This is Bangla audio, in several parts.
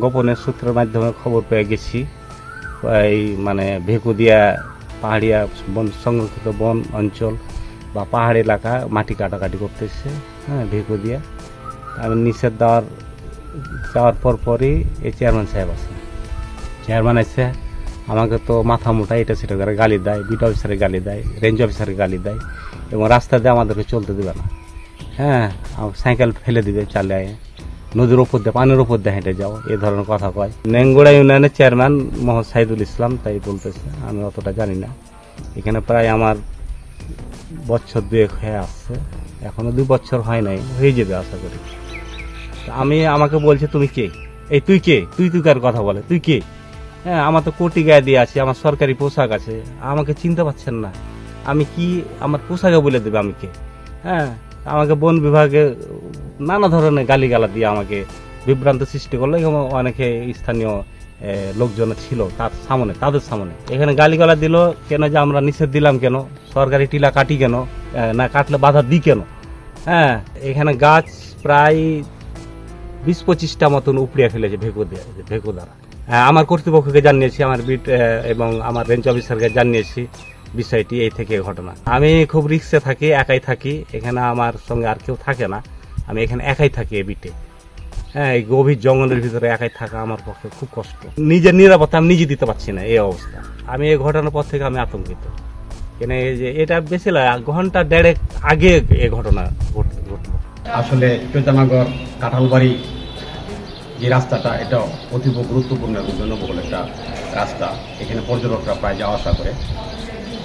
গোপনের সূত্রের মাধ্যমে খবর পেয়ে গেছি এই মানে ভেকুদিয়া পাহাড়িয়া বন সংরক্ষিত বন অঞ্চল বা পাহাড়ি এলাকা মাটি কাটাকাটি করতেছে, হ্যাঁ ভেকুদিয়া। আমি নিষেধ যাওয়ার পরই এই চেয়ারম্যান সাহেব আছে, চেয়ারম্যান এসে আমাকে তো মাথা মোটা এটা সেটা করে গালি দেয়, বিট অফিসারে গালি দেয়, রেঞ্জ অফিসারে গালি দেয় এবং রাস্তা দিয়ে আমাদেরকে চলতে দেবে না, হ্যাঁ সাইকেল ফেলে দিবে চালিয়ে, নদীর ওপর দিয়ে পানির ওপর দিয়ে হেঁটে যাও, এই ধরনের কথা কয়। নেঙ্গুড়া ইউনিয়নের চেয়ারম্যান মোহাম্মদ সাইদুল ইসলাম তাই বলতেছে, আমি অতটা জানি না। এখানে প্রায় আমার বছর 2 হয়ে আসছে, এখনো 2 বছর হয় নাই, হয়ে যাবে আশা করি। আমাকে বলছে তুমি কে, এই তুই কে, তুই কার কথা বলে, তুই কে? হ্যাঁ আমার তো কোটি গায়ে দিয়ে আছে, আমার সরকারি পোশাক আছে, আমাকে চিনতে পারছেন না, আমি কি আমার পোশাকে বলে দেবে আমি কে? হ্যাঁ আমাকে বন বিভাগে নানা ধরনের গালিগালা দিয়ে আমাকে বিভ্রান্ত সৃষ্টি করলো এবং অনেকে স্থানীয় লোকজন ছিল তাদের সামনে এখানে গালিগালা দিল কেন, যে আমরা নিষেধ দিলাম কেন, সরকারি টিলা কাটি কেন, না কাটলে বাধা দিই কেন। হ্যাঁ এখানে গাছ প্রায় 20-25টা মতন উপড়িয়ে ফেলেছে ভেকু দ্বারা। হ্যাঁ আমার কর্তৃপক্ষকে জানিয়েছি, আমার বিট এবং আমার রেঞ্জ অফিসারকে জানিয়েছি বিষয়টি, এই থেকে ঘটনা। আমি খুব রিস্কে থাকি, একাই থাকি, এখানে আমার সঙ্গে আর কেউ থাকে না, আমি এখানে একাই থাকি এই বিটে। হ্যাঁ এই গভীর জঙ্গলের ভিতরে একাই থাকা আমার পক্ষে খুব কষ্ট, নিজের নিরাপত্তা আমি নিজে দিতে পারছি না এই অবস্থা। আমি এই ঘটনার পর থেকে আমি আতঙ্কিত, কেন যে এটা বেশি ঘন্টা 1.5 আগে এই ঘটনা ঘটলো। আসলে চৈতানগর কাঁঠালবাড়ি যে রাস্তাটা, এটা অতীব গুরুত্বপূর্ণ এবং জনবহুল একটা রাস্তা। এখানে পর্যটকরা প্রায় যাওয়া আসা করে,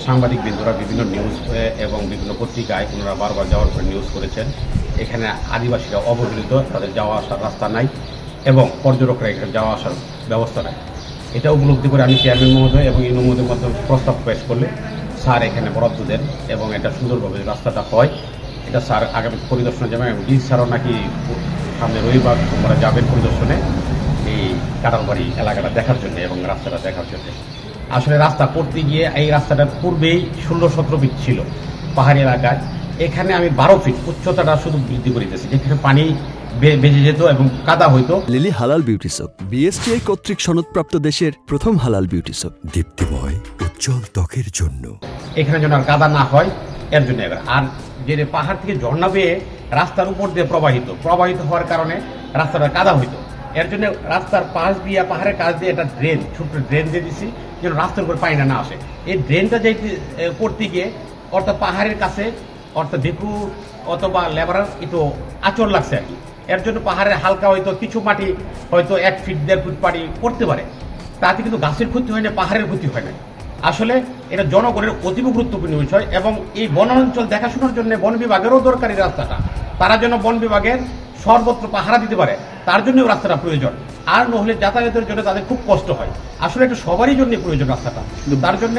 সাংবাদিক বৃন্দরা বিভিন্ন নিউজ এবং বিভিন্ন পত্রিকায় ওনারা বারবার যাওয়ার পরে নিউজ করেছেন এখানে আদিবাসীরা অবহেলিত, তাদের যাওয়া আসার রাস্তা নাই এবং পর্যটকরা এখানে যাওয়া আসার ব্যবস্থা নাই। এটা উপলব্ধি করে আমি চেয়ারম্যান মহোদয় এবং ইউনো মহোদয়ের মাধ্যমে প্রস্তাব পেশ করলে স্যার এখানে বরাদ্দ দেন এবং এটা সুন্দরভাবে রাস্তাটা হয়। এটা স্যার আগামী পরিদর্শনে যাবেন এবং ডিসি স্যারও নাকি সামনে রবিবার তোমরা যাবেন পরিদর্শনে এই কাঁঠালবাড়ি এলাকাটা দেখার জন্য এবং রাস্তাটা দেখার জন্য। আসলে রাস্তা করতে গিয়ে এই রাস্তাটার পূর্বেই 16-17 ফিট ছিল পাহাড়ি এলাকায়, এখানে আমি 12 ফিট উচ্চতাটা শুধু বৃদ্ধি করে দিয়েছি, যেখানে পানি বেজে যেত এবং কাদা হইতো। লিলি হালাল বিউটি সোপ, বিএসটিআই কর্তৃক সনদপ্রাপ্ত দেশের প্রথম হালাল বিউটি সোপ, দীপ্তিময় উজ্জ্বল ত্বকের জন্য। এখানে যেন আর কাদা না হয় এর জন্য। আর যে পাহাড় থেকে ঝর্ণা বেয়ে রাস্তার উপর দিয়ে প্রবাহিত হওয়ার কারণে রাস্তাটা কাদা হইতো, এর জন্য রাস্তার পাশ দিয়ে পাহাড়ের কাছ দিয়ে একটা ড্রেন, ছোট্ট ড্রেন দিয়ে দিচ্ছি যেন রাস্তার উপর পানি না আসে। এই ড্রেনটা যাইতে করতে গিয়ে অর্থাৎ পাহাড়ের কাছে অর্থাৎ ভেকু অথবা লেবারার একটু আচর লাগছে আর কি, এর জন্য পাহাড়ের হালকা হয়তো কিছু মাটি হয়তো 1 ফিট 1.5 ফিট পানি পড়তে পারে, তাতে কিন্তু গাছের ক্ষতি হয় না, পাহাড়ের ক্ষতি হয় না। আসলে এটা জনগণের অতীব গুরুত্বপূর্ণ বিষয় এবং এই বনাঞ্চল দেখাশোনার জন্য বন বিভাগেরও দরকারি রাস্তাটা, তারা যেন বন বিভাগের সর্বত্র পাহারা দিতে পারে তার জন্য রাস্তাটা প্রয়োজন, আর নহলে যাতায়াতের জন্য তাদের খুব কষ্ট হয়। আসলে এটা সবারই জন্য প্রয়োজন রাস্তাটা, তার জন্য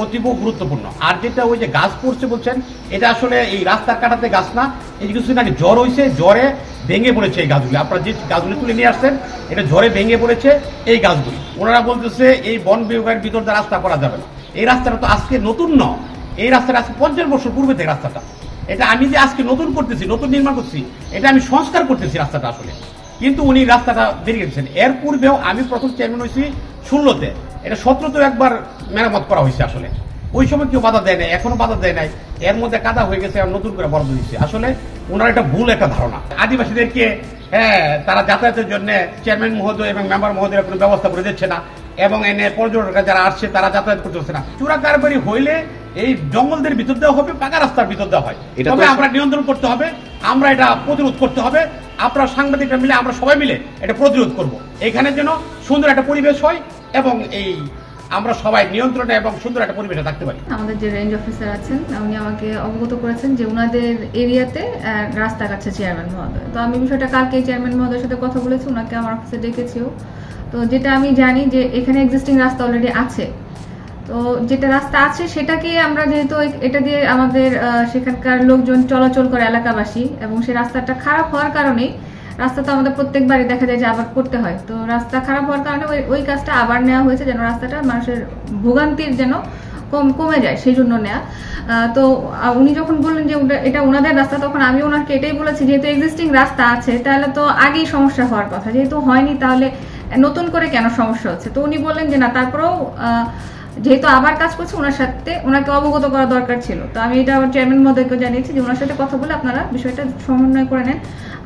অতীব গুরুত্বপূর্ণ। আর যেটা ওই যে গাছ পড়ছে বলছেন, এটা আসলে এই রাস্তার কাটাতে গাছ না, এই কিছুদিন আগে জ্বর হয়েছে, জ্বরে ভেঙে পড়েছে এই গাছগুলি। আপনারা যে গাছগুলি তুলে নিয়ে আসছেন এটা ঝড়ে ভেঙে পড়েছে এই গাছগুলি। ওনারা বলতেছে এই বন বিভাগের ভিতর দিয়ে রাস্তা করা যাবে না। এই রাস্তাটা তো আজকে নতুন ন, এই রাস্তাটা আজকে 50 বছর পূর্বে থেকে রাস্তাটা, এটা আমি যে আজকে নতুন করতেছি, নতুন নির্মাণ করছি, এটা আমি সংস্কার করতেছি রাস্তাটা আসলে, কিন্তু উনি রাস্তাটা বেরিয়ে গেছেন। এর পূর্বেও আমি প্রথম চেয়ারম্যান হয়েছি 16-তে, এটা 17-তেও একবার মেরামত করা হয়েছে। আসলে ওই সময় কেউ বাধা দেয় নাই, এখনো বাধা দেয় নাই, এর মধ্যে কাদা হয়ে গেছে আর নতুন করে বরাদ্দ দিচ্ছে। আসলে ওনার একটা ভুল একটা ধারণা, আদিবাসীদেরকে তারা যাতায়াতের জন্য চেয়ারম্যান মহোদয় এবং মেম্বার মহোদয় কোনো ব্যবস্থা করে দিচ্ছে না এবং এনে পর্যটকরা যারা আসছে তারা যাতায়াত করতে হচ্ছে না। চূড়া কারবারি হইলে এই জঙ্গলদের ভিতর দেওয়া হবে, পাকা রাস্তার ভিতর দেওয়া হয়, তবে আমরা নিয়ন্ত্রণ করতে হবে, আমরা এটা প্রতিরোধ করতে হবে। আপনারা সাংবাদিকরা মিলে আমরা সবাই মিলে এটা প্রতিরোধ করব, এখানে যেন সুন্দর একটা পরিবেশ হয় এবং এই আমরা সবাই নিয়ন্ত্রণে এবং সুন্দর একটা পরিবেশে থাকতে পারি। আমাদের যে রেঞ্জ অফিসার আছেন উনি আমাকে অবগত করেছেন যে ওনাদের এরিয়াতে রাস্তা কাটছে চেয়ারম্যান মহোদয়। তো আমি বিষয়টা কালকে চেয়ারম্যান মহোদয়ের সাথে কথা বলেছি, ওনাকে আমার অফিসে ডেকেছিও। তো যেটা আমি জানি যে এখানে এক্সিস্টিং রাস্তা অলরেডি আছে, তো যেটা রাস্তা আছে সেটাকে আমরা যেহেতু এটা দিয়ে আমাদের সেখানকার লোকজন চলাচল করে এলাকাবাসী, এবং সেই রাস্তাটা খারাপ হওয়ার কারণে রাস্তা তো আমাদের প্রত্যেকবারই দেখা যায় যে আবার করতে হয়, তো রাস্তা খারাপ হওয়ার কারণে ওই কাজটা আবার নেওয়া হয়েছে যেন রাস্তাটা মানুষের ভোগান্তির যেন কমে যায়, সেই জন্য নেওয়া। তো উনি যখন বললেন যে এটা ওনাদের রাস্তা, তখন আমি ওনাকে এটাই বলেছি যেহেতু এক্সিস্টিং রাস্তা আছে তাহলে তো আগেই সমস্যা হওয়ার কথা, যেহেতু হয়নি তাহলে নতুন করে কেন সমস্যা হচ্ছে। তো উনি বললেন যে না, তারপরেও যেহেতু আবার কাজ করছে ওনাকে অবগত করা দরকার ছিল। তো আমি এটা আমার চেয়ারম্যান মহোদয়কে জানিয়েছি যে ওনার সাথে কথা বলে আপনারা বিষয়টা সমন্বয় করে নেন।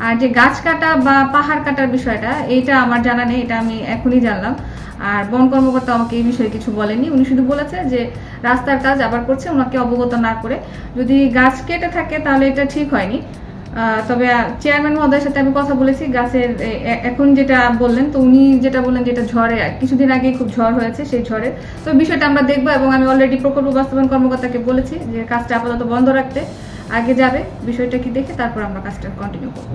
আর যে গাছ কাটা বা পাহাড় কাটার বিষয়টা, এইটা আমার জানা নেই, এটা আমি এখনই জানলাম। আর বন কর্মকর্তা আমাকে এই বিষয়ে কিছু বলেনি, উনি শুধু বলেছে যে রাস্তার কাজ আবার করছে, ওনাকে অবগত না করে। যদি গাছ কেটে থাকে তাহলে এটা ঠিক হয়নি। তবে চেয়ারম্যান মহোদয়ের সাথে আমি কথা বলেছি গাছের এখন যেটা বললেন, তো উনি যেটা বললেন যেটা ঝড়ে কিছুদিন আগে খুব ঝড় হয়েছে, সেই ঝড়ে তো বিষয়টা আমরা দেখবো। এবং আমি অলরেডি প্রকল্প বাস্তবায়ন কর্মকর্তাকে বলেছি যে কাজটা আপাতত বন্ধ রাখতে, আগে যাবে বিষয়টা কি দেখে তারপর আমরা কাজটা কন্টিনিউ করবো।